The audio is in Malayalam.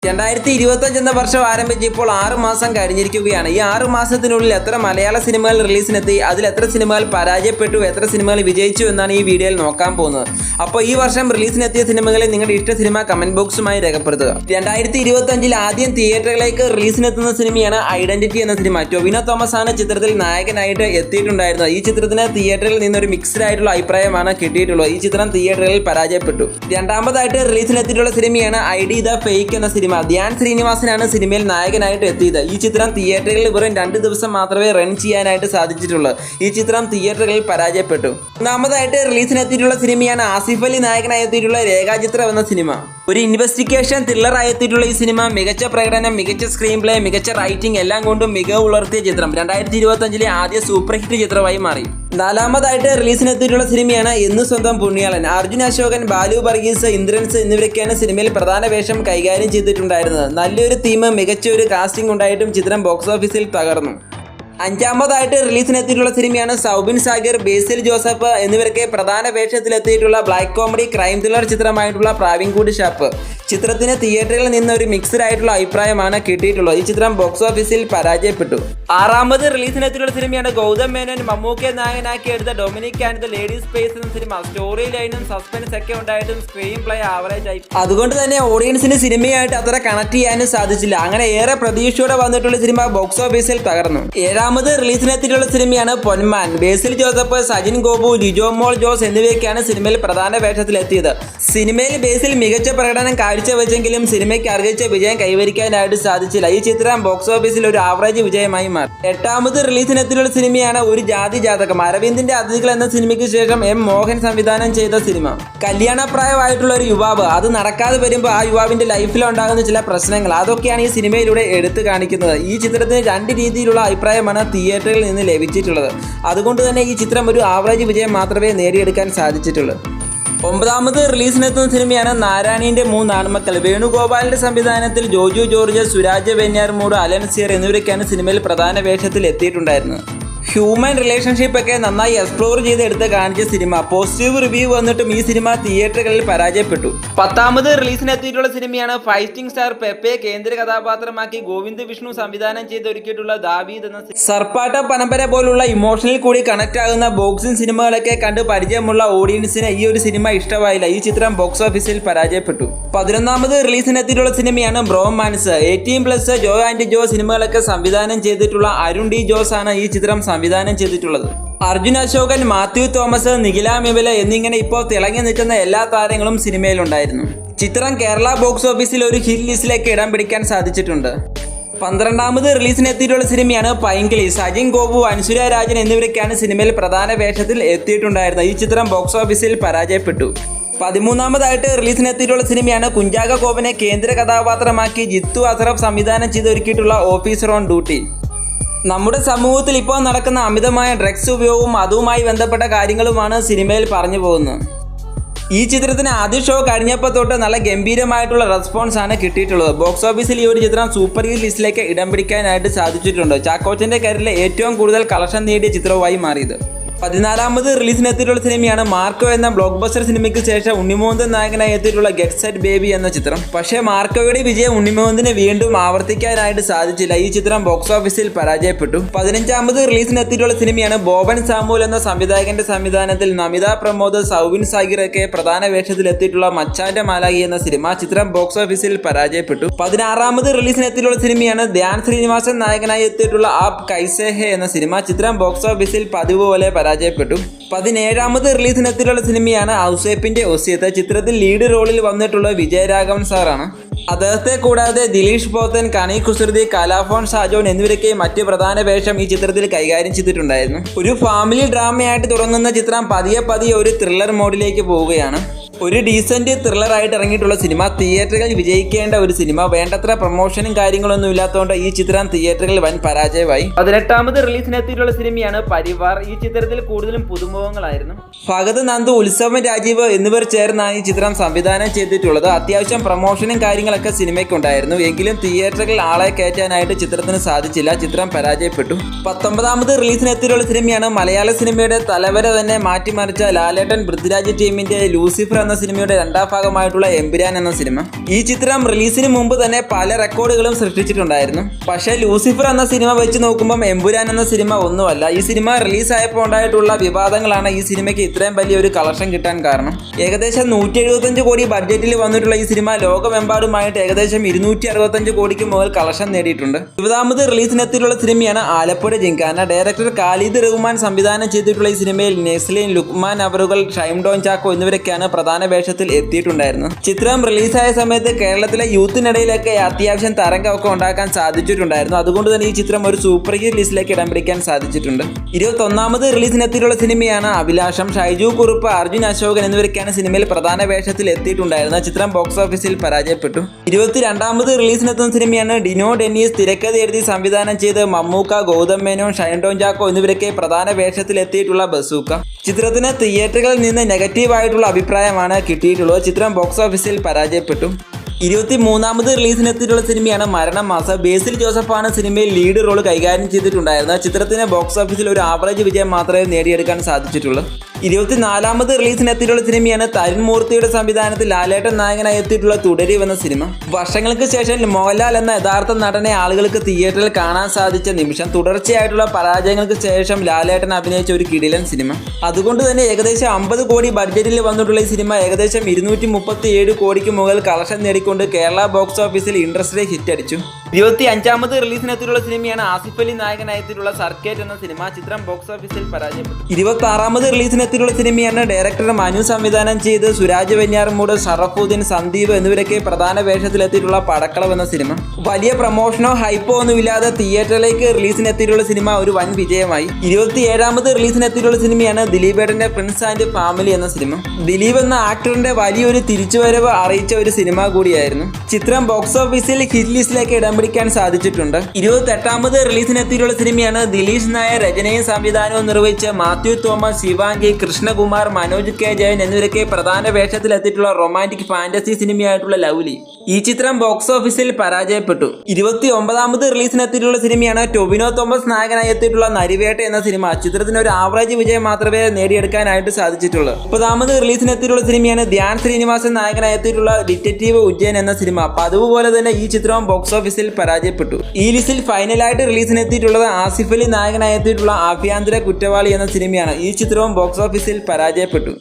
2025 എന്ന വർഷം ആരംഭിച്ച് ഇപ്പോൾ 6 മാസം കഴിഞ്ഞിരിക്കുകയാണ്. ഈ 6 മാസത്തിനുള്ളിൽ എത്ര മലയാള സിനിമകൾ റിലീസിനെത്തി, അതിൽ എത്ര സിനിമകൾ പരാജയപ്പെട്ടു, എത്ര സിനിമകൾ വിജയിച്ചു എന്നാണ് ഈ വീഡിയോയിൽ നോക്കാൻ പോകുന്നത്. അപ്പോൾ ഈ വർഷം റിലീസിനെത്തിയ സിനിമകളിൽ നിങ്ങളുടെ ഇഷ്ട സിനിമ കമന്റ് ബോക്സുമായി രേഖപ്പെടുത്തുക. 2025 ആദ്യം തിയേറ്ററുകളിലേക്ക് റിലീസിനെത്തുന്ന സിനിമയാണ് ഐഡന്റിറ്റി എന്ന സിനിമ. ടൊവിനോ തോമസ് ആണ് ചിത്രത്തിൽ നായകനായിട്ട് എത്തിയിട്ടുണ്ടായിരുന്നത്. ഈ ചിത്രത്തിന് തിയേറ്ററിൽ നിന്നൊരു മിക്സ്ഡ് ആയിട്ടുള്ള അഭിപ്രായമാണ് കിട്ടിയിട്ടുള്ളത്. ഈ ചിത്രം തിയേറ്ററുകളിൽ പരാജയപ്പെട്ടു. രണ്ടാമതായിട്ട് റിലീസിനെത്തിയിട്ടുള്ള സിനിമയാണ് ഐഡി ദ ഫേക്ക് എന്ന സിനിമ. ധ്യാൻ ശ്രീനിവാസനാണ് സിനിമയിൽ നായകനായിട്ട് എത്തിയത്. ഈ ചിത്രം തിയേറ്ററുകളിൽ വെറും 2 ദിവസം മാത്രമേ റൺ ചെയ്യാനായിട്ട് സാധിച്ചിട്ടുള്ളൂ. ഈ ചിത്രം തിയേറ്ററുകളിൽ പരാജയപ്പെട്ടു. മൂന്നാമതായിട്ട് റിലീസിനെത്തിയിട്ടുള്ള സിനിമയാണ് ആസിഫ് അലി നായകനായി എത്തിയിട്ടുള്ള രേഖാചിത്രം എന്ന സിനിമ. ഒരു ഇൻവെസ്റ്റിഗേഷൻ ത്രില്ലറായി എത്തിയിട്ടുള്ള ഈ സിനിമ മികച്ച പ്രകടനം, മികച്ച സ്ക്രീൻ പ്ലേ, മികച്ച റൈറ്റിംഗ് എല്ലാം കൊണ്ടും മികവ് പുലർത്തിയ ചിത്രം 2025 ആദ്യ സൂപ്പർ ഹിറ്റ് ചിത്രമായി മാറി. നാലാമതായിട്ട് റിലീസിനെത്തിയിട്ടുള്ള സിനിമയാണ് എന്ന് സ്വന്തം പുണ്യാളൻ. അർജുൻ അശോകൻ, ബാലു വർഗീസ്, ഇന്ദ്രൻസ് എന്നിവരൊക്കെയാണ് സിനിമയിൽ പ്രധാന വേഷം കൈകാര്യം ചെയ്തിട്ടുണ്ടായിരുന്നത്. നല്ലൊരു തീം, മികച്ച ഒരു കാസ്റ്റിംഗ് ഉണ്ടായിട്ടും ചിത്രം ബോക്സ് ഓഫീസിൽ തകർന്നു. അഞ്ചാമതായിട്ട് റിലീസിനെത്തിയിട്ടുള്ള സിനിമയാണ് സൗബിൻ സാഗർ, ബേസിൽ ജോസഫ് എന്നിവരൊക്കെ പ്രധാന വേഷത്തിലെത്തിയിട്ടുള്ള ബ്ലാക്ക് കോമഡി ക്രൈം ത്രില്ലർ ചിത്രമായിട്ടുള്ള പ്രാവിൻകൂട് ഷാപ്പ്. ചിത്രത്തിന് തിയേറ്ററിൽ നിന്ന് ഒരു മിക്സ്ഡ് ആയിട്ടുള്ള അഭിപ്രായമാണ് കിട്ടിയിട്ടുള്ളത്. ഈ ചിത്രം ബോക്സ് ഓഫീസിൽ പരാജയപ്പെട്ടു. ആറാമത് റിലീസിനെത്തിയിട്ടുള്ള സിനിമയാണ് ഗൗതം മേനോൻ, മമ്മൂക്കയെ നായകനാക്കി എടുത്ത Dominic and the ladies space എന്ന സിനിമ. സ്റ്റോറി ലൈനും സസ്പെൻസ് ഒക്കെ ഉണ്ടായിട്ടും സ്ക്രീൻ പ്ലേ ആവറേജ് ആയി. അതുകൊണ്ട് തന്നെ ഓഡിയൻസിന് സിനിമയായിട്ട് അത്ര കണക്ട് ചെയ്യാനും സാധിച്ചില്ല. അങ്ങനെ ഏറെ പ്രതീക്ഷയോടെ വന്നിട്ടുള്ള സിനിമ ബോക്സ് ഓഫീസിൽ തകർന്നു. ഏഴാമത് റിലീസിനെത്തിയിട്ടുള്ള സിനിമയാണ് പൊന്മാൻ. ബേസിൽ ജോസഫ്, സജിൻ ഗോപു, ലിജോ മോൾ ജോസ് എന്നിവയൊക്കെയാണ് സിനിമയിൽ പ്രധാന വേഷത്തിലെത്തിയത്. സിനിമയിൽ ബേസിൽ മികച്ച പ്രകടനം കാഴ്ചവെച്ചെങ്കിലും സിനിമയ്ക്ക് അർഹിച്ച വിജയം കൈവരിക്കാനായിട്ട് സാധിച്ചില്ല. ഈ ചിത്രം ബോക്സ് ഓഫീസിൽ ഒരു ആവറേജ് വിജയമായി മാറി. എട്ടാമത് റിലീസിനെത്തിയിട്ടുള്ള സിനിമയാണ് ഒരു ജാതി ജാതകം. അരവിന്ദിന്റെ അതിഥികൾ എന്ന സിനിമയ്ക്ക് ശേഷം എം മോഹൻ സംവിധാനം ചെയ്ത സിനിമ. കല്യാണപ്രായമായിട്ടുള്ള ഒരു യുവാവ്, അത് നടക്കാതെ വരുമ്പോൾ ആ യുവാവിന്റെ ലൈഫിൽ ഉണ്ടാകുന്ന ചില പ്രശ്നങ്ങൾ, അതൊക്കെയാണ് ഈ സിനിമയിലൂടെ എടുത്തു കാണിക്കുന്നത്. ഈ ചിത്രത്തിന് 2 രീതിയിലുള്ള അഭിപ്രായമാണ് തിയേറ്ററിൽ നിന്ന് ലഭിച്ചിട്ടുള്ളത്. അതുകൊണ്ട് തന്നെ ഈ ചിത്രം ഒരു ആവറേജ് വിജയം മാത്രമേ നേടിയെടുക്കാൻ സാധിച്ചിട്ടുള്ളൂ. ഒമ്പതാമത് റിലീസിനെത്തുന്ന സിനിമയാണ് നാരായണീന്റെ 3 ആൺമക്കൾ. വേണുഗോപാലിന്റെ സംവിധാനത്തിൽ ജോജു ജോർജ്, സുരാജ് വെഞ്ഞാർമൂട്, അലൻ സിയർ എന്നിവരൊക്കെയാണ് സിനിമയിൽ പ്രധാന വേഷത്തിൽ എത്തിയിട്ടുണ്ടായിരുന്നത്. ഹ്യൂമൻ റിലേഷൻഷിപ്പ് ഒക്കെ നന്നായി എക്സ്പ്ലോർ ചെയ്ത് എടുത്ത് കാണിച്ച സിനിമ. പോസിറ്റീവ് റിവ്യൂ വന്നിട്ടും ഈ സിനിമ തിയേറ്ററുകളിൽ പരാജയപ്പെട്ടു. 10ാമത് റിലീസിനെത്തിയിട്ടുള്ള സിനിമയാണ് ഫൈറ്റിംഗ് സ്റ്റാർ പെപ്പയെ കേന്ദ്ര കഥാപാത്രമാക്കി ഗോവിന്ദ് വിഷ്ണു സംവിധാനം ചെയ്ത് ഒരുക്കിയിട്ടുള്ള ദാവീദ് എന്ന സർപ്പാട്ട പരമ്പര പോലുള്ള ഇമോഷണൽ കൂടി കണക്ട് ആകുന്ന ബോക്സിംഗ് സിനിമകളൊക്കെ കണ്ട് പരിചയമുള്ള ഓഡിയൻസിന് ഈ ഒരു സിനിമ ഇഷ്ടമായില്ല. ഈ ചിത്രം ബോക്സ് ഓഫീസിൽ പരാജയപ്പെട്ടു. 11ാമത് റിലീസിനെത്തിയിട്ടുള്ള സിനിമയാണ് ബ്രോമാൻസ്. 18+ ജോ ആൻഡ് ജോ സിനിമകളൊക്കെ സംവിധാനം ചെയ്തിട്ടുള്ള അരുൺ ഡി ജോസ് ആണ് ഈ ചിത്രം സംവിധാനം ചെയ്തിട്ടുള്ളത്. അർജുൻ അശോകൻ, മാത്യു തോമസ്, നിഖില മിവല എന്നിങ്ങനെ ഇപ്പോൾ തിളങ്ങി നിൽക്കുന്ന എല്ലാ താരങ്ങളും സിനിമയിലുണ്ടായിരുന്നു. ചിത്രം കേരള ബോക്സ് ഓഫീസിൽ ഒരു ഹിറ്റ് ലിസ്റ്റിലേക്ക് ഇടം പിടിക്കാൻ സാധിച്ചിട്ടുണ്ട്. 12ാമത് റിലീസിനെത്തിയിട്ടുള്ള സിനിമയാണ് പൈങ്കിളി. സജിൻ ഗോപു, അൻസുര രാജൻ എന്നിവരൊക്കെയാണ് സിനിമയിൽ പ്രധാന വേഷത്തിൽ എത്തിയിട്ടുണ്ടായിരുന്നത്. ഈ ചിത്രം ബോക്സ് ഓഫീസിൽ പരാജയപ്പെട്ടു. 13ാമതായിട്ട് റിലീസിനെത്തിയിട്ടുള്ള സിനിമയാണ് കുഞ്ചാക്ക കോപനെ കേന്ദ്ര കഥാപാത്രമാക്കി ജിത്തു അസറഫ് സംവിധാനം ചെയ്ത് ഒരുക്കിയിട്ടുള്ള ഓഫീസർ ഓൺ ഡ്യൂട്ടി. നമ്മുടെ സമൂഹത്തിൽ ഇപ്പോൾ നടക്കുന്ന അമിതമായ ഡ്രഗ്സ് ഉപയോഗവും അതുമായി ബന്ധപ്പെട്ട കാര്യങ്ങളുമാണ് സിനിമയിൽ പറഞ്ഞു പോകുന്നത്. ഈ ചിത്രത്തിന് ആദ്യ ഷോ കഴിഞ്ഞപ്പോൾ തൊട്ട് നല്ല ഗംഭീരമായിട്ടുള്ള റെസ്പോൺസ് ആണ് കിട്ടിയിട്ടുള്ളത്. ബോക്സ് ഓഫീസിൽ ഈ ഒരു ചിത്രം സൂപ്പർ ഹിറ്റ് ലിസ്റ്റിലേക്ക് ഇടം പിടിക്കാനായിട്ട് സാധിച്ചിട്ടുണ്ട്. ചാക്കോച്ചൻ്റെ കരിയറിലെ ഏറ്റവും കൂടുതൽ കളക്ഷൻ നേടിയ ചിത്രവുമായി മാറിയത്. 14ാമത് റിലീസിനെത്തിയിട്ടുള്ള സിനിമയാണ് മാർക്കോ എന്ന ബ്ലോക്ക് ബസ്റ്റർ സിനിമയ്ക്ക് ശേഷം ഉണ്ണിമോഹൻ നായകനായി എത്തിയിട്ടുള്ള ഗെറ്റ് സെറ്റ് ബേബി എന്ന ചിത്രം. പക്ഷേ മാർക്കോയുടെ വിജയം ഉണ്ണിമോഹന് വീണ്ടും ആവർത്തിക്കാനായിട്ട് സാധിച്ചില്ല. ഈ ചിത്രം ബോക്സ് ഓഫീസിൽ പരാജയപ്പെട്ടു. 15ാമത് റിലീസിനെത്തിയിട്ടുള്ള സിനിമയാണ് ബോബൻ സാമുൽ എന്ന സംവിധായകന്റെ സംവിധാനത്തിൽ നമിത പ്രമോദ്, സൗബിൻ സാഗിറൊക്കെ പ്രധാന വേഷത്തിലെത്തിയിട്ടുള്ള മച്ചാന്റെ മാലാഖി എന്ന സിനിമ. ചിത്രം ബോക്സ് ഓഫീസിൽ പരാജയപ്പെട്ടു. 16ാമത് റിലീസിനെത്തിയിട്ടുള്ള സിനിമയാണ് ധ്യാൻ ശ്രീനിവാസൻ നായകനായി എത്തിയിട്ടുള്ള ആപ് കൈസേ ഹേ എന്ന സിനിമ. ചിത്രം ബോക്സ് ഓഫീസിൽ പതിവ് പോലെ പരാജയപ്പെട്ടു. 17ാമത് റിലീസിനെത്തിയിട്ടുള്ള സിനിമയാണ് ഔസേപ്പിന്റെ ഒസിയത്ത്. ചിത്രത്തിൽ ലീഡ് റോളിൽ വന്നിട്ടുള്ള വിജയരാഘവൻ സാറാണ്. അദ്ദേഹത്തെ കൂടാതെ ദിലീഷ് പോത്തൻ, കണി കുസൃതി, കലാഫോൺ ഷാജോൺ എന്നിവരൊക്കെ മറ്റ് പ്രധാന വേഷം ഈ ചിത്രത്തിൽ കൈകാര്യം ചെയ്തിട്ടുണ്ടായിരുന്നു. ഒരു ഫാമിലി ഡ്രാമയായിട്ട് തുടങ്ങുന്ന ചിത്രം പതിയെ ഒരു ത്രില്ലർ മോഡിലേക്ക് പോവുകയാണ്. ഒരു ഡീസന്റ് ത്രില്ലറായിട്ട് ഇറങ്ങിയിട്ടുള്ള സിനിമ. തിയേറ്ററുകളിൽ വിജയിക്കേണ്ട ഒരു സിനിമ. വേണ്ടത്ര പ്രൊമോഷനും കാര്യങ്ങളൊന്നും ഇല്ലാത്തതുകൊണ്ട് ഈ ചിത്രം തിയേറ്ററുകളിൽ വൻ പരാജയമായി. 18ാമത് റിലീസിനെത്തിയിട്ടുള്ള സിനിമയാണ് പരിവാർ. ഈ ചിത്രത്തിൽ കൂടുതലും പുതുമുഖങ്ങളായിരുന്നു. ഫഹദ്, നന്ദു, ഉത്സവം രാജീവ് എന്നിവർ ചേർന്നാണ് ഈ ചിത്രം സംവിധാനം ചെയ്തിട്ടുള്ളത്. അത്യാവശ്യം പ്രൊമോഷനും കാര്യങ്ങളൊക്കെ സിനിമയ്ക്കുണ്ടായിരുന്നു. എങ്കിലും തിയേറ്ററുകളിൽ ആളെ കയറ്റാനായിട്ട് ചിത്രത്തിന് സാധിച്ചില്ല. ചിത്രം പരാജയപ്പെട്ടു. 19ാമത് റിലീസിനെത്തിയിട്ടുള്ള സിനിമയാണ് മലയാള സിനിമയുടെ തലവര തന്നെ മാറ്റിമറിച്ച ലാലേട്ടൻ പൃഥ്വിരാജ് ടീമിന്റെ ലൂസിഫർ എന്ന സിനിമയുടെ രണ്ടാം ഭാഗമായിട്ടുള്ള എമ്പുരാൻ എന്ന സിനിമ. ഈ ചിത്രം റിലീസിന് മുമ്പ് തന്നെ പല റെക്കോർഡുകളും സൃഷ്ടിച്ചിട്ടുണ്ടായിരുന്നു. പക്ഷേ ലൂസിഫർ എന്ന സിനിമ വെച്ച് നോക്കുമ്പോൾ എമ്പുരാൻ എന്ന സിനിമ ഒന്നുമല്ല. ഈ സിനിമ റിലീസായപ്പോൾ ഉണ്ടായിട്ടുള്ള വിവാദങ്ങളാണ് ഈ സിനിമയ്ക്ക് ഇത്രയും വലിയൊരു കളക്ഷൻ കിട്ടാൻ കാരണം. ഏകദേശം 175 കോടി ബഡ്ജറ്റിൽ വന്നിട്ടുള്ള ഈ സിനിമ ലോകമെമ്പാടുമായിട്ട് ഏകദേശം 265 കോടിക്ക് മുതൽ കളക്ഷൻ നേടിയിട്ടുണ്ട്. 20ാമത് റിലീസിനെത്തിയിട്ടുള്ള സിനിമയാണ് ആലപ്പുഴ ജിങ്കാന. ഡയറക്ടർ ഖാലിദ് റഹ്മാൻ സംവിധാനം ചെയ്തിട്ടുള്ള ഈ സിനിമയിൽ നെസ്ലിൻ, ലുക്മാൻ അവറുകൾ, ഷൈംഡോൺ ചാക്കോ എന്നിവരൊക്കെയാണ് പ്രധാന വേഷത്തിൽ എത്തിയിട്ടുണ്ടായിരുന്നത്. ചിത്രം റിലീസായ സമയത്ത് കേരളത്തിലെ യൂത്തിനിടയിലൊക്കെ അത്യാവശ്യം തരംഗമൊക്കെ ഉണ്ടാക്കാൻ സാധിച്ചിട്ടുണ്ടായിരുന്നു. അതുകൊണ്ട് തന്നെ ഈ ചിത്രം ഒരു സൂപ്പർ ഹിറ്റ് ലിസ്റ്റിലേക്ക് ഇടം പിടിക്കാൻ സാധിച്ചിട്ടുണ്ട്. 21ാമത് റിലീസിനെത്തിയിട്ടുള്ള സിനിമയാണ് അഭിലാഷം. ഷൈജു കുറുപ്പ്, അർജുൻ അശോകൻ എന്നിവരൊക്കെയാണ് സിനിമയിൽ പ്രധാന വേഷത്തിൽ എത്തിയിട്ടുണ്ടായിരുന്നത്. ചിത്രം ബോക്സ് ഓഫീസിൽ പരാജയപ്പെട്ടു. 22ാമത് റിലീസിനെത്തുന്ന സിനിമയാണ് ഡിനോ ഡെന്നീസ്. തിരക്കഥ എഴുതി സംവിധാനം ചെയ്ത് മമ്മൂക്ക, ഗൗതം മേനോൻ, ഷൈൻഡോൺ ചാക്കോ എന്നിവരൊക്കെ പ്രധാന വേഷത്തിൽ എത്തിയിട്ടുള്ള ബസൂക്ക. ചിത്രത്തിന് തിയേറ്ററുകളിൽ നിന്ന് നെഗറ്റീവായിട്ടുള്ള അഭിപ്രായമാണ് കിട്ടിയിട്ടുള്ളത്. ചിത്രം ബോക്സ് ഓഫീസിൽ പരാജയപ്പെട്ടു. 23ാമത് റിലീസിനെത്തിയിട്ടുള്ള സിനിമയാണ് മരണം മാസം. ബേസിൽ ജോസഫാണ് സിനിമയിൽ ലീഡ് റോൾ കൈകാര്യം ചെയ്തിട്ടുണ്ടായിരുന്നത്. ചിത്രത്തിന് ബോക്സ് ഓഫീസിൽ ഒരു ആവറേജ് വിജയം മാത്രമേ നേടിയെടുക്കാൻ സാധിച്ചിട്ടുള്ളൂ. 24ാമത് റിലീസിനെത്തിയിട്ടുള്ള സിനിമയാണ് തരുൺ മൂർത്തിയുടെ സംവിധാനത്തിൽ ലാലേട്ടൻ നായകനായി എത്തിയിട്ടുള്ള തുടരും എന്ന സിനിമ. വർഷങ്ങൾക്ക് ശേഷം മോഹൻലാൽ എന്ന യഥാർത്ഥ നടനെ ആളുകൾക്ക് തിയേറ്ററിൽ കാണാൻ സാധിച്ച നിമിഷം. തുടർച്ചയായിട്ടുള്ള പരാജയങ്ങൾക്ക് ശേഷം ലാലേട്ടൻ അഭിനയിച്ച ഒരു കിടിലൻ സിനിമ. അതുകൊണ്ട് തന്നെ ഏകദേശം 50 കോടി ബഡ്ജറ്റിൽ വന്നിട്ടുള്ള ഈ സിനിമ ഏകദേശം 237 കോടിക്ക് മുകളിൽ കളക്ഷൻ നേടിക്കൊണ്ട് കേരള ബോക്സ് ഓഫീസിൽ ഇൻഡസ്ട്രി ഹിറ്റ് അടിച്ചു. 25ാമത് റിലീസിനെത്തിയിട്ടുള്ള സിനിമയാണ് ആസിഫ് അലി നായകനായെത്തിയിട്ടുള്ള സർക്കേറ്റ് എന്ന സിനിമ. ചിത്രം ബോക്സ് ഓഫീസിൽ പരാജയപ്പെട്ടു. 26ാമത് റിലീസിനെത്തിയിട്ടുള്ള സിനിമയാണ് ഡയറക്ടർ മനു സംവിധാനം ചെയ്ത് സുരാജ് വെഞ്ഞാറമൂട്, ഷറഫുദ്ദീൻ, സന്ദീപ് എന്നിവരൊക്കെ പ്രധാന വേഷത്തിലെത്തിയിട്ടുള്ള പടക്കളം എന്ന സിനിമ. വലിയ പ്രൊമോഷനോ ഹൈപ്പോ ഒന്നുമില്ലാതെ തിയേറ്ററിലേക്ക് റിലീസിനെത്തിയിട്ടുള്ള സിനിമ ഒരു വൻ വിജയമായി. 27ാമത് റിലീസിനെത്തിയിട്ടുള്ള സിനിമയാണ് ദിലീപേട്ടന്റെ പ്രിൻസ് ആൻഡ് ഫാമിലി എന്ന സിനിമ. ദിലീപ് എന്ന ആക്ടറിന്റെ വലിയൊരു തിരിച്ചുവരവ് അറിയിച്ച ഒരു സിനിമ കൂടിയായിരുന്നു. ചിത്രം ബോക്സ് ഓഫീസിൽ ഹിറ്റ് ലിസ്റ്റിലേക്ക് ഇടം പിടിക്കാൻ സാധിച്ചിട്ടുണ്ട്. 28ാമത് റിലീസിനെത്തിയിട്ടുള്ള സിനിമയാണ് ദിലീഷ് നായർ രചനയും സംവിധാനവും നിർവഹിച്ച മാത്യു തോമസ്, ശിവാംഗി, കൃഷ്ണകുമാർ, മനോജ് കെ ജയൻ എന്നിവരൊക്കെ പ്രധാന വേഷത്തിലെത്തിയിട്ടുള്ള റൊമാൻറ്റിക് ഫാന്റസി സിനിമയായിട്ടുള്ള ലവ്ലി. ഈ ചിത്രം ബോക്സ് ഓഫീസിൽ പരാജയപ്പെട്ടു. 29ാമത് റിലീസിനെത്തിയിട്ടുള്ള സിനിമയാണ് ടൊവിനോ തോമസ് നായകനായി എത്തിയിട്ടുള്ള നരിവേട്ട എന്ന സിനിമ. ചിത്രത്തിന് ഒരു ആവറേജ് വിജയം മാത്രമേ നേടിയെടുക്കാനായിട്ട് സാധിച്ചിട്ടുള്ളൂ. 30ാമത് റിലീസിനെത്തിയിട്ടുള്ള സിനിമയാണ് ധ്യാൻ ശ്രീനിവാസൻ നായകനായി എത്തിയിട്ടുള്ള ഡിറ്റക്റ്റീവ് ഉജ്ജയൻ എന്ന സിനിമ. പതിവ് പോലെ തന്നെ ഈ ചിത്രവും ബോക്സ് ഓഫീസിൽ പരാജയപ്പെട്ടു. ഈ ലിസ്റ്റിൽ ഫൈനലായിട്ട് റിലീസിനെത്തിയിട്ടുള്ളത് ആസിഫ് അലി നായകനായി എത്തിയിട്ടുള്ള ആഭ്യന്തര കുറ്റവാളി എന്ന സിനിമയാണ്. ഈ ചിത്രവും ബോക്സ് ഓഫീസിൽ പരാജയപ്പെട്ടു.